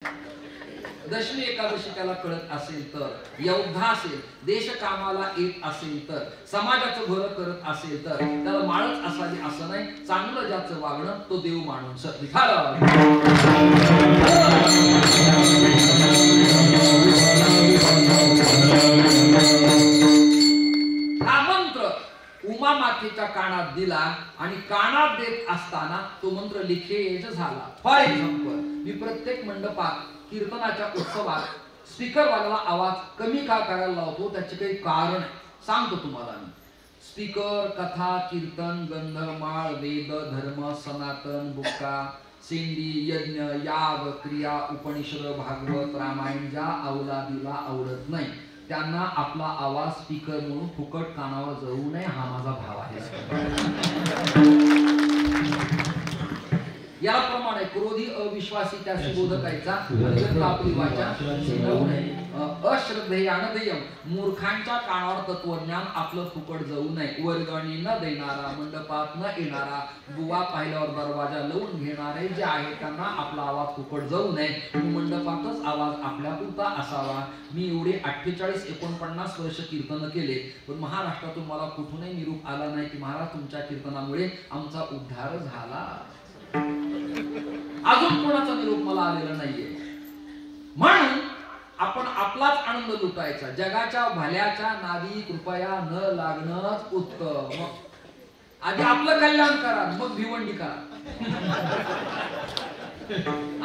दशमी एकादशी त्याला कळत असेल तर, योद्धा असेल, देश कामाला येत असेल तर, समाजाचं भलं करत असेल तर त्याला माळच असावी असं नाही. चांगलं ज्याचं वागणं तो देव माणून हा मंत्र उमा मातेच्या कानात दिला आणि कानात देत असताना तो मंत्र लिखेज झाला. फॉर एक्झाम्पल, मी प्रत्येक मंडपात कीर्तनाच्या उत्सवात स्पीकरवाल्याला आवाज कमी का करायला लावतो, त्याचे काही कारण आहे, सांगतो तुम्हाला मी. स्पीकर कथा, कीर्तन, गंध, माळ, वेद, धर्म, सनातन, बुक्का, सेंदी, यज्ञ, याग, क्रिया, उपनिषद, भागवत, रामायण ज्या अवलादीला आवडत नाही त्यांना आपला आवाज स्पीकर म्हणून फुकट कानावर जाऊ नये हा माझा भाव आहे. याप्रमाणे क्रोधी अविश्वासी त्याशी बोधकायचा, आपली वाचा अश्रद्धेयानदयम, मूर्खांच्या कानावर तत्वज्ञान आपलं फुकट जाऊ नये. वर्गणी न देणारा, मंडपात न येणारा, बुवा पाहिल्यावर दरवाजा लावून घेणारे जे आहे त्यांना आपला आवाज फुकट जाऊ नये. मंडपातच आवाज आपल्या पुरता असावा. मी एवढे 48-49 वर्ष कीर्तन केले, पण महाराष्ट्रातून मला कुठूनही निरूप आला नाही की महाराज तुमच्या कीर्तनामुळे आमचा उद्धार झाला. अजून कोणाचा निरोप मला आलेला नाहीये. म्हणून आपण आपलाच आनंद लुटायचा. जगाच्या भल्याच्या नादी कृपया न लागणंच उत्तम. आधी आपलं कल्याण करा, मग भिवंडी करा.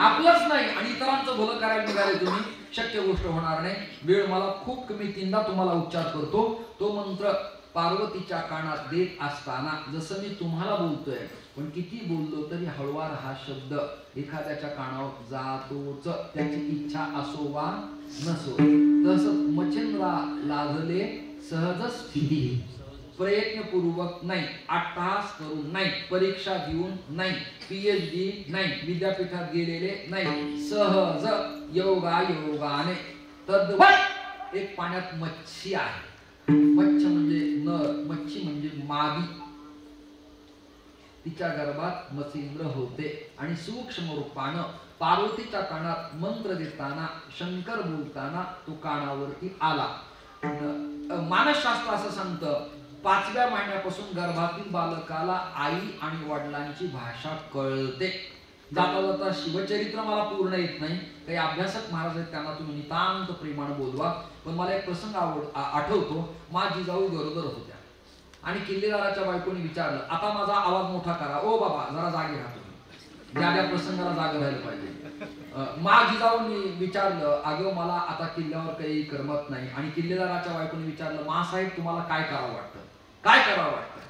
आपलंच नाही आणि इतरांचं भलं करायला निघाले तुम्ही, शक्य गोष्ट होणार नाही. वेळ मला खूप कमी, 3दा तुम्हाला उच्चार करतो. तो मंत्र पार्वतीच्या कानात देत असताना जसं मी तुम्हाला बोलतोय, पण किती बोललो तरी हळवार हा शब्द एखाद्याच्या कानावर जातोच, त्याची इच्छा असो वा नसो. तसंच मच्छिंद्रा लाभले सहज स्थिती, प्रयत्नपूर्वक नाही, अट्टहास करून नाही, परीक्षा देऊन नाही, PhD नाही, विद्यापीठात गेलेले नाही, सहज योगायोगाने. तद्वत एक पाण्यात मच्छी आहे. मच्छ म्हणजे नर, मच्छी म्हणजे मादी. तिच्या गर्भात मच्छिंद्र होते आणि सूक्ष्म रूपानं पार्वतीच्या कानात मंत्र देताना, शंकर बोलताना तो कानावरती आला. मानसशास्त्र असं सांगतं, 5व्या महिन्यापासून गर्भातील बालकाला आई आणि वडिलांची भाषा कळते. जाता जाता शिवचरित्र मला पूर्ण येत नाही, काही अभ्यासक महाराज आहेत त्यांना तुम्ही नितांत प्रेमाने बोलवा. पण मला एक प्रसंग आठवतो. माझी जाऊ गरोदर होत्या आणि किल्लेदाराच्या बायकोने विचारलं, आता माझा आवाज मोठा करा. ओ बाबा जरा जागे राहतो, ज्या ज्या प्रसंगाला जागे राहायला पाहिजे. माझी जाऊनी विचारलं, अगं मला आता किल्ल्यावर काही करमत नाही. आणि किल्लेदाराच्या बायकोने विचारलं, मासाहेब तुम्हाला काय करावं वाटतं, काय करावं वाटतं.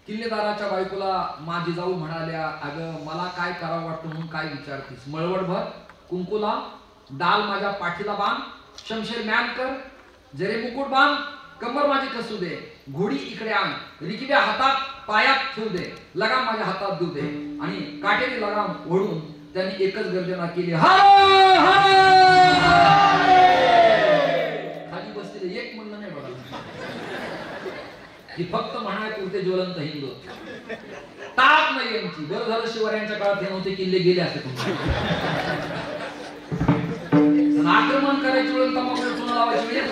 किल्लेदाराच्या बायकोला माझी जाऊ म्हणाल्या, अगं मला काय करावं वाटतं म्हणून काय विचारतीस. मळवटभर कुंकुला डाल माझ्या पाठीला बांध, शमशेर म्यान कर, जरे मुकुट बांध, कंबर माझी कसू दे, घोडी इकडे आण, रिकिव्या हातात पायात ठेवू दे, लगाम माझ्या हातात देऊ दे. आणि काटेरी लगाम ओढून त्यांनी एकच गर्जना केली, खाली बसलेले एक म्हणणं नाही बघा, की फक्त म्हणाय पुरते ज्वलंत हिंदू. ताप नाही यांची. बरं झालं शिवरायांच्या काळात हे नव्हते, किल्ले गेले असते. आक्रमण करायची वेळ तमाखू चुना लावायची वेळ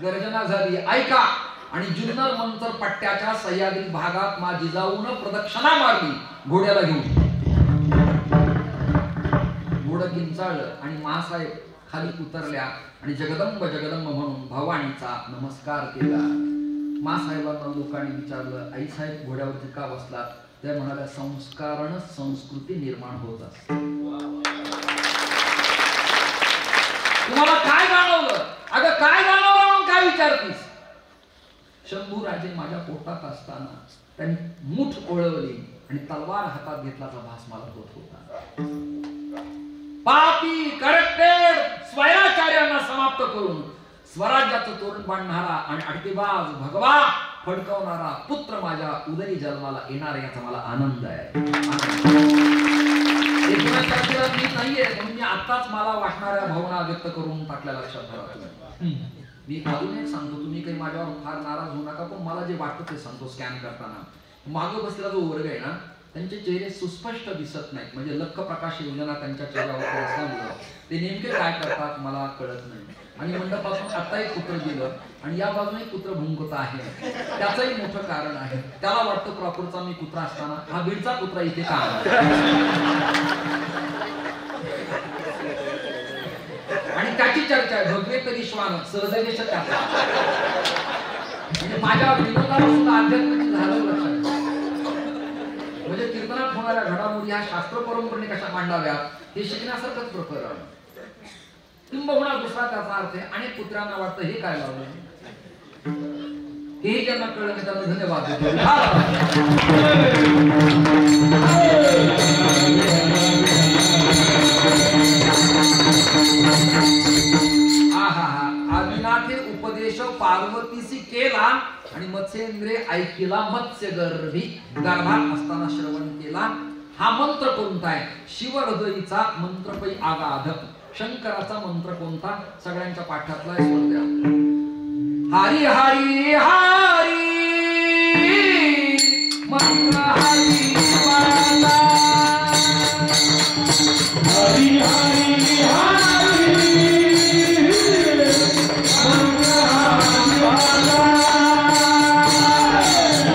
गर्जना झाली. ऐका. आणि जुन्नर मंतर पट्ट्याच्या सह्याद्री भागात माझी जाऊन प्रदक्षिणा मारली घोड्याला घेऊन. घोडं किंचाळलं आणि मासाहेब खाली उतरल्या आणि जगदंब जगदंब म्हणून भवानीचा नमस्कार केला. मासाहेबांना लोकांनी विचारलं, आई साहेब घोड्यावरती का बसलात. त्या म्हणाल्या, संस्कारानं संस्कृती निर्माण होत असते. तुम्हाला काय जाणवलं. अगं काय जाणवलं म्हणून काय विचारतीस. शंभू राजे माझ्या पोटात असताना त्यांनी मूठ ओळवली आणि तलवार हातात घेतल्याचा भास मला होत होता. पापी करप्टेड स्वयाचार्यांना समाप्त करून स्वराज्याचं तोरण बांधणारा आणि अडकेबाज भगवा फडकवणारा पुत्र माझ्या उदरी जन्माला येणार याचा मला आनंद आहे. मी नाहीये म्हणून मी आताच मला वाटणाऱ्या भावना व्यक्त करून टाकल्या लक्षात ठेवा. मी अजून एक सांगतो, तुम्ही काही माझ्यावर फार नाराज होऊ नका, पण मला जे वाटतं ते सांगतो. स्कॅन करताना मागं बसलेला जो वर्ग आहे ना, त्यांचे चेहरे सुस्पष्ट दिसत नाहीत, म्हणजे लख प्रकाश योजना त्यांच्या चेहऱ्यावर असल्यामुळं ते नेमके काय करतात मला कळत नाही. आणि मंडपातून आता एक कुत्र गेलं आणि या बाजूने एक कुत्र भुंकत आहे, त्याचंही मोठं कारण आहे. त्याला वाटतं प्रॉपरचा मी कुत्रा असताना हा बीडचा कुत्रा इथे का आला. आणि त्याची चर्चा आहे, भगवे तरी श्वान सहजवेश त्याचा. म्हणजे माझ्या विनोदाला सुद्धा अध्यात्माची झालं लक्षात. म्हणजे कीर्तनात होणाऱ्या घडामोडी ह्या शास्त्र परंपरेने कशा मांडाव्यात हे शिकण्यासारखंच प्रकरण. किंबहुना दुसरा त्याचा अर्थ आहे, अनेक कुत्र्यांना वाटतं हे काय लावलं, हे ज्यांना कळलं नाही त्यांना धन्यवाद देतो. आदिनाथे उपदेश पार्वतीसी केला आणि मत्स्येंद्रे ऐकिला मत्स्य गर्भी, गर्भात असताना श्रवण केला. हा मंत्र कोणता आहे? शिवहृदयीचा मंत्र पै आगाध. शंकराचा मंत्र कोणता? सगळ्यांच्या पाठातला आहे, स्वर द्या. हरी हरी हरी मंत्र हरी वाला, हरी हरी हरी मंत्र हरी वाला,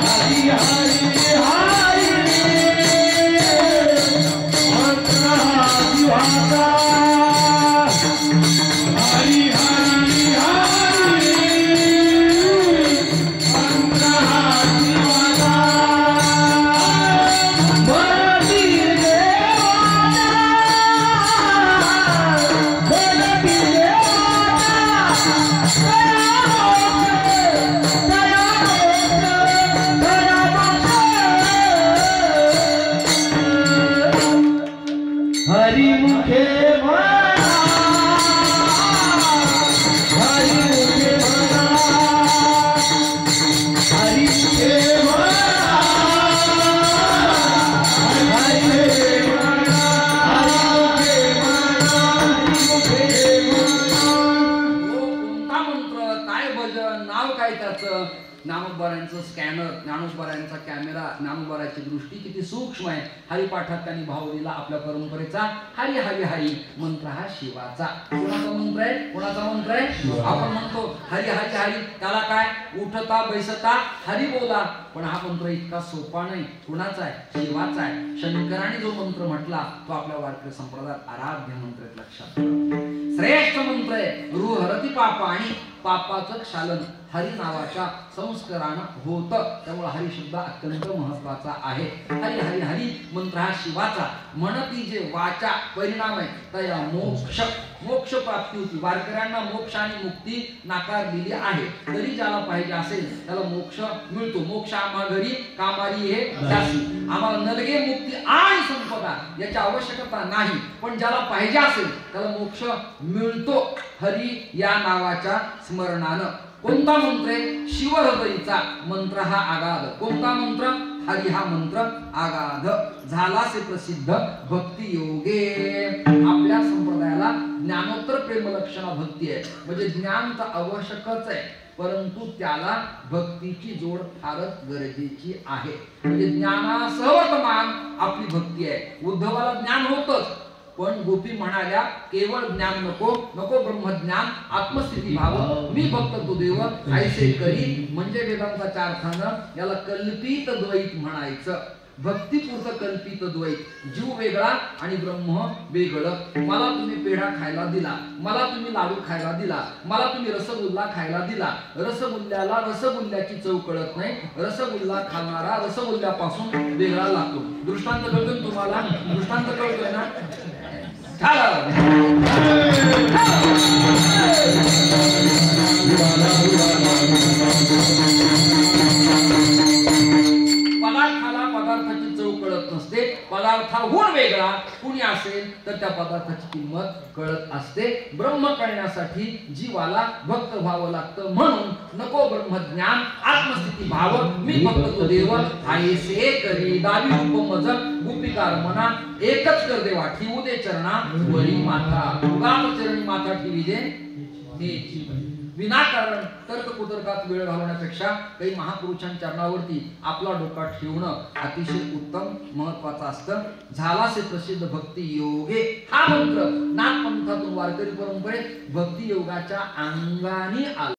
हरी हरी हरी मंत्र हरी वाला, हरी हरी हरी मंत्र हरी वाला. हरी मुखे ज्ञानोबारायांचं स्कॅनर, ज्ञानोबारायांचा कॅमेरा, ज्ञानोबाराची दृष्टी किती सूक्ष्म आहे. हरिपाठात त्यांनी भाव दिला आपल्या परंपरेचा. हरी हरी हरी मंत्र हा शिवाचा. कोणाचा मंत्र आहे? कोणाचा मंत्र आहे? आपण म्हणतो हरी हरी हरी, त्याला काय उठता बैसता हरी बोला, पण हा मंत्र इतका सोपा नाही. कुणाचा आहे? शिवाचा आहे. शंकराने जो मंत्र म्हटला तो आपल्या वारकरी संप्रदायात आराध्य मंत्र आहे. लक्षात श्रेष्ठ मंत्र आहे. रूह हरती पापा, आणि पापाचं क्षालन हरी नावाच्या संस्कारानं होतं. त्यामुळे हरी शब्द अत्यंत महत्वाचा आहे. हरी हरी हरी मंत्र हा शिवाचा. म्हणती जे वाचा परिणाम आहे त्या मोक्ष, मोक्ष प्राप्ती होती. वारकऱ्यांना मोक्ष आणि मुक्ती नाकारलेली आहे. तरी ज्याला पाहिजे असेल त्याला मोक्ष मिळतो. मोक्ष आम्हा घरी कामारी हे जासी. आम्हाला नलगे मुक्ती आणि संपदा याची आवश्यकता नाही, पण ज्याला पाहिजे असेल त्याला मोक्ष मिळतो हरी या नावाच्या स्मरणानं. कोणता मंत्र आहे? शिवहृदयीचा मंत्र हा आगाध. कोणता मंत्र? हरी हा मंत्र आगाध. झालासे प्रसिद्ध भक्ती योगे. आपल्या संप्रदायाला ज्ञानोत्तर प्रेमलक्षणा भक्ती आहे. म्हणजे ज्ञान तर आवश्यकच आहे, परंतु त्याला भक्तीची जोड फारच गरजेची आहे. म्हणजे ज्ञानासह वर्तमान आपली भक्ती आहे. उद्धवाला ज्ञान होतच, पण गोपी म्हणाल्या केवळ ज्ञान नको, नको ब्रह्मज्ञान आत्मस्थिती भाव, मी भक्त तू देव ऐसे करी. म्हणजे वेदांताच्या अर्थानं याला कल्पित द्वैत म्हणायचं. भक्तीपुरतं कल्पित द्वैत. जीव वेगळा आणि ब्रह्म वेगळं. मला तुम्ही पेढा खायला दिला, मला तुम्ही लाडू खायला दिला, मला तुम्ही रसगुल्ला खायला दिला. रसगुल्ल्याला रसगुल्ल्याची चव कळत नाही. रसगुल्ला खाणारा रसगुल्ल्यापासून वेगळा लागतो. दृष्टांत कळतोय तुम्हाला? दृष्टांत कळतोय ना? पदार्थाला पदार्थाची चव कळत नसते. पदार्थाहून वेगळा कुणी असेल तर त्या पदार्थाची किंमत कळत असते. ब्रह्म कळण्यासाठी जीवाला भक्त व्हावं लागतं. म्हणून नको ब्रह्मज्ञान आत्मस्थिती भाव, मी भक्त तो देव ऐसे करी. दावी उपमज गोपिकार मना एकच कर देवा, ठेवू दे चरणा वरी माथा. उगाच चरणी माथा ठेवी दे. विनाकारण तर्क कुतर्कात वेळ घालवण्यापेक्षा काही महापुरुषांच्या चरणावरती आपला डोका ठेवणं अतिशय उत्तम महत्वाचं असतं. झालासे प्रसिद्ध भक्ती योगे हा मंत्र नाथपंथातून वारकरी परंपरेत भक्ती योगाच्या अंगाने आला.